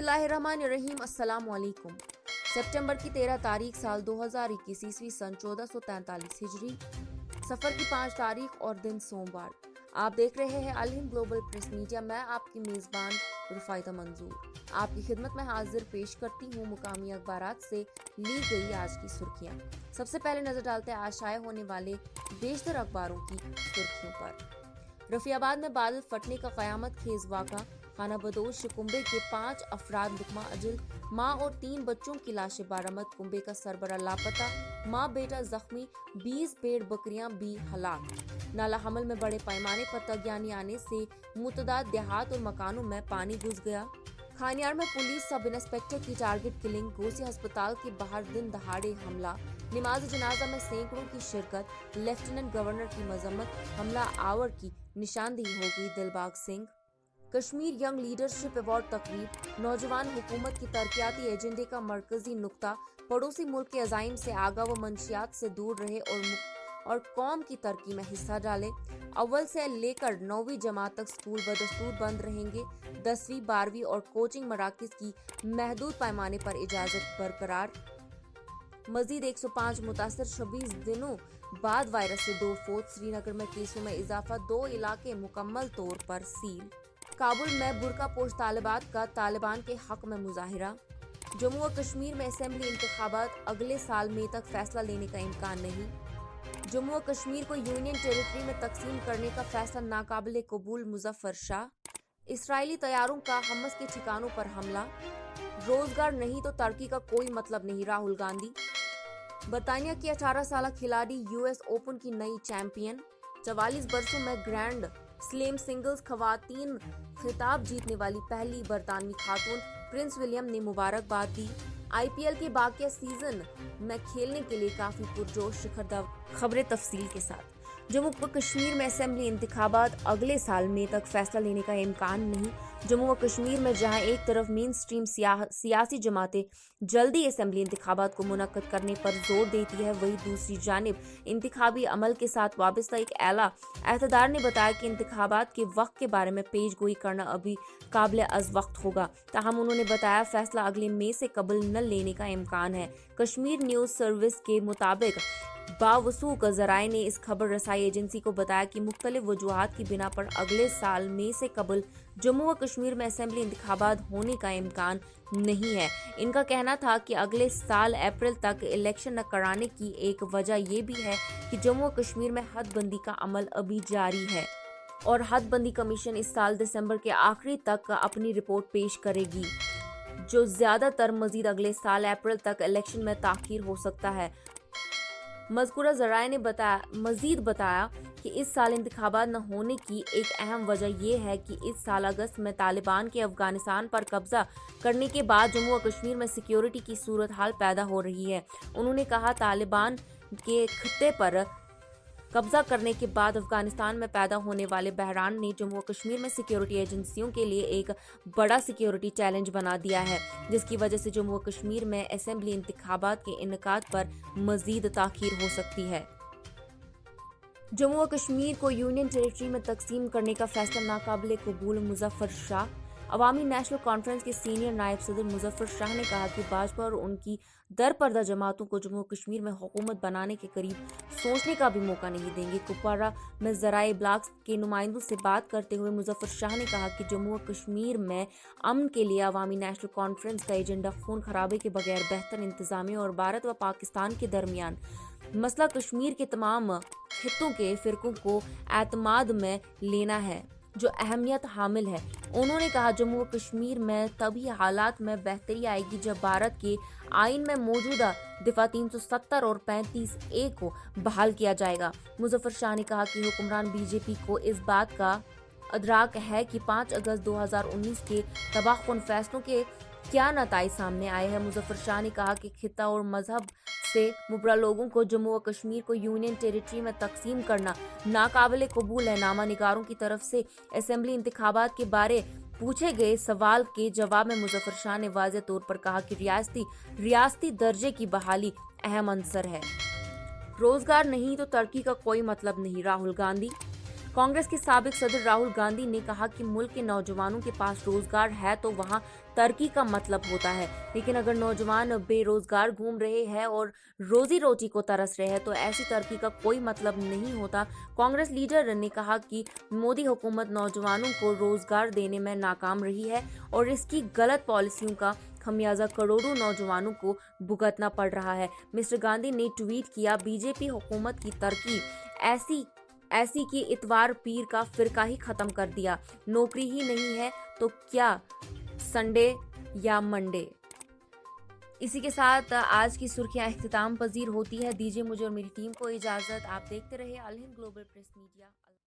बिस्मिल्लाहिर्रहमानिर्रहीम। अस्सलाम वालेकुम। सितंबर की 13 तारीख साल 2021 ईस्वी सन 1443 हिजरी, सफर की 5 तारीख और दिन सोमवार। आप देख रहे हैं अल हिंद ग्लोबल प्रेस मीडिया। मैं आपकी मेजबान रुफाइदा मंजूर आपकी खिदमत में हाजिर पेश करती हूँ मुकामी अखबारात से ली गई आज की सुर्खियाँ। सबसे पहले नजर डालते हैं आज शाये होने वाले बेशतर अखबारों की सुर्खियों पर। रफियाबाद में बादल फटने का कयामत खेज वाक़ा, खाना बदोश कुंबे के 5 अफराद लुकमा अजल, माँ और 3 बच्चों की लाशें बरामद, कुंबे का सरबरा लापता, माँ बेटा जख्मी, 20 भेड़ बकरियां भी हलाक। नाला हमल में बड़े पैमाने पर तगयानी आने से मुतदाद देहात और मकानों में पानी घुस गया। खानियार में पुलिस सब इंस्पेक्टर की टारगेट किलिंग, गोसी अस्पताल के बाहर दिन दहाड़े हमला, नमाज जनाजा में सैकड़ों की शिरकत, लेफ्टिनेंट गवर्नर की मजम्मत, हमला आवर की निशानदेही हो गई Dilbagh Singh. Kashmir young leadership award तकरीब, नौजवान हुकूमत की तरक्याती एजेंडे का मरकजी नुक्ता, पड़ोसी मुल्क के अजाइम से आगा व मंशियात से दूर रहे और कौम की तरक्की में हिस्सा डाले। अव्वल से लेकर 9वीं जमात तक स्कूल बदस्तूर बंद रहेंगे। 10वीं 12वीं और कोचिंग मराकिज की महदूद पैमाने पर इजाजत बरकरार। मजीद 105 मुतासर, 26 दिनों बाद वायरस से 2 फौत। श्रीनगर में केसों में इजाफा, 2 इलाके मुकम्मल तौर पर सील। काबुल में बुर्का पोश तालिबात का तालिबान के हक में मुजाहिरा। जम्मू और कश्मीर में असेंबली इंतखाबात अगले साल मई तक फैसला लेने का इम्कान नहीं। जम्मू और कश्मीर को यूनियन टेरिटरी में तकसीम करने का फैसला नाकाबिले कबूल, मुजफ्फर शाह। इसराइली तैयारों का हमस के ठिकानों पर हमला, रोजगार नहीं तो तरक्की का कोई मतलब नहीं, राहुल गांधी। बरतानिया की 18 साल खिलाड़ी यूएस ओपन की नई चैंपियन। 44 बरसों में ग्रैंड स्लैम सिंगल्स खवातीन खिताब जीतने वाली पहली बरतानवी खातून, प्रिंस विलियम ने मुबारकबाद दी। आईपीएल के बाकी सीजन में खेलने के लिए काफी पुरजोश शिखर धवन। खबरें तफसील के साथ। जम्मू व कश्मीर में असेंबली इंतखाबात अगले साल मई तक फैसला लेने का इम्कान नहीं। जम्मू व कश्मीर में जहां एक तरफ मेन स्ट्रीम सियासी जमातें जल्दी असेंबली इंतखाबात को मुनक्कद करने पर जोर देती है, वहीं दूसरी जानिब इंतखाबी अमल के साथ वाबस्ता एक आला अहदेदार ने बताया कि इंतखाबात के वक्त के बारे में पेश गोई करना अभी काबिल अज़ वक्त होगा। ताहम उन्होंने बताया फैसला अगले मई से कबल न लेने का इम्कान है। कश्मीर न्यूज सर्विस के मुताबिक बावसूख ज़राए ने इस खबर रसाई एजेंसी को बताया कि मुख्तलिफ वजूहात की बिना पर अगले साल मई से कबल जम्मू व कश्मीर में असेंबली इंतखाबात होने का इम्कान नहीं है। इनका कहना था कि अगले साल अप्रैल तक इलेक्शन न कराने की एक वजह ये भी है कि जम्मू व कश्मीर में हदबंदी का अमल अभी जारी है और हदबंदी कमीशन इस साल दिसंबर के आखिरी तक अपनी रिपोर्ट पेश करेगी, जो ज्यादातर मजीद अगले साल अप्रैल तक इलेक्शन में ताखीर हो सकता है। मज़कूरा ज़राए ने मजीद बताया कि इस साल इंतखाबात न होने की एक अहम वजह यह है कि इस साल अगस्त में तालिबान के अफगानिस्तान पर कब्जा करने के बाद जम्मू और कश्मीर में सिक्योरिटी की सूरत हाल पैदा हो रही है। उन्होंने कहा तालिबान के खित्ते पर कब्जा करने के बाद अफगानिस्तान में पैदा होने वाले बहरान ने जम्मू और कश्मीर में सिक्योरिटी एजेंसियों के लिए एक बड़ा सिक्योरिटी चैलेंज बना दिया है, जिसकी वजह से जम्मू और कश्मीर में असेंबली इंतखाबात के इनेकाद पर मजीद ताखीर हो सकती है। जम्मू और कश्मीर को यूनियन टेरिटरी में तकसीम करने का फैसला नाकाबिले कबूल, मुजफ्फर शाह। अवामी नेशनल कॉन्फ्रेंस के सीनियर नायब सदर मुजफ्फर शाह ने कहा कि भाजपा और उनकी दरपर्दा जमातों को जम्मू कश्मीर में हुकूमत बनाने के करीब सोचने का भी मौका नहीं देंगे। कुपवारा में ज़राए ब्लॉक्स के नुमाइंदों से बात करते हुए मुजफ्फर शाह ने कहा कि जम्मू और कश्मीर में अमन के लिए अवामी नेशनल कॉन्फ्रेंस का एजेंडा खून खराबे के बगैर बेहतर इंतजामिया और भारत व पाकिस्तान के दरमियान मसला कश्मीर के तमाम खित्तों के फिरकों को एतमाद में लेना है, जो अहमियत हामिल है। उन्होंने कहा जम्मू और कश्मीर में तभी हालात में बेहतरी आएगी जब भारत के आइन में मौजूदा दफा 370 और 35A को बहाल किया जाएगा। मुजफ्फर शाह ने कहा कि हुक्मरान बीजेपी को इस बात का अदराक है कि 5 अगस्त 2019 के तबाहकुन फैसलों के क्या नताइज सामने आए हैं। मुजफ्फर शाह ने कहा कि खित्ता और मजहब से मुबरा लोगों को जम्मू और कश्मीर को यूनियन टेरिटरी में तकसीम करना नाकाबिले कबूल है। नामा निगारों की तरफ से असेंबली इंतखाबात के बारे पूछे गए सवाल के जवाब में मुजफ्फर शाह ने वाज़ेह तौर पर कहा कि रियासती दर्जे की बहाली अहम अंसर है। रोजगार नहीं तो तरक्की का कोई मतलब नहीं, राहुल गांधी। कांग्रेस के साबिक सदर राहुल गांधी ने कहा कि मुल्क के नौजवानों के पास रोजगार है तो वहां तरक्की का मतलब होता है, लेकिन अगर नौजवान बेरोजगार घूम रहे हैं और रोजी रोटी को तरस रहे हैं तो ऐसी तरक्की का कोई मतलब नहीं होता। कांग्रेस लीडर ने कहा कि मोदी हुकूमत नौजवानों को रोजगार देने में नाकाम रही है और इसकी गलत पॉलिसियों का खमियाजा करोड़ों नौजवानों को भुगतना पड़ रहा है। मिस्टर गांधी ने ट्वीट किया, बीजेपी हुकूमत की तरक्की ऐसी कि इतवार पीर का फिरका ही खत्म कर दिया, नौकरी ही नहीं है तो क्या संडे या मंडे। इसी के साथ आज की सुर्खियां इख्तिताम पजीर होती है। दीजिए मुझे और मेरी टीम को इजाजत। आप देखते रहिए अल हिंद ग्लोबल प्रेस मीडिया।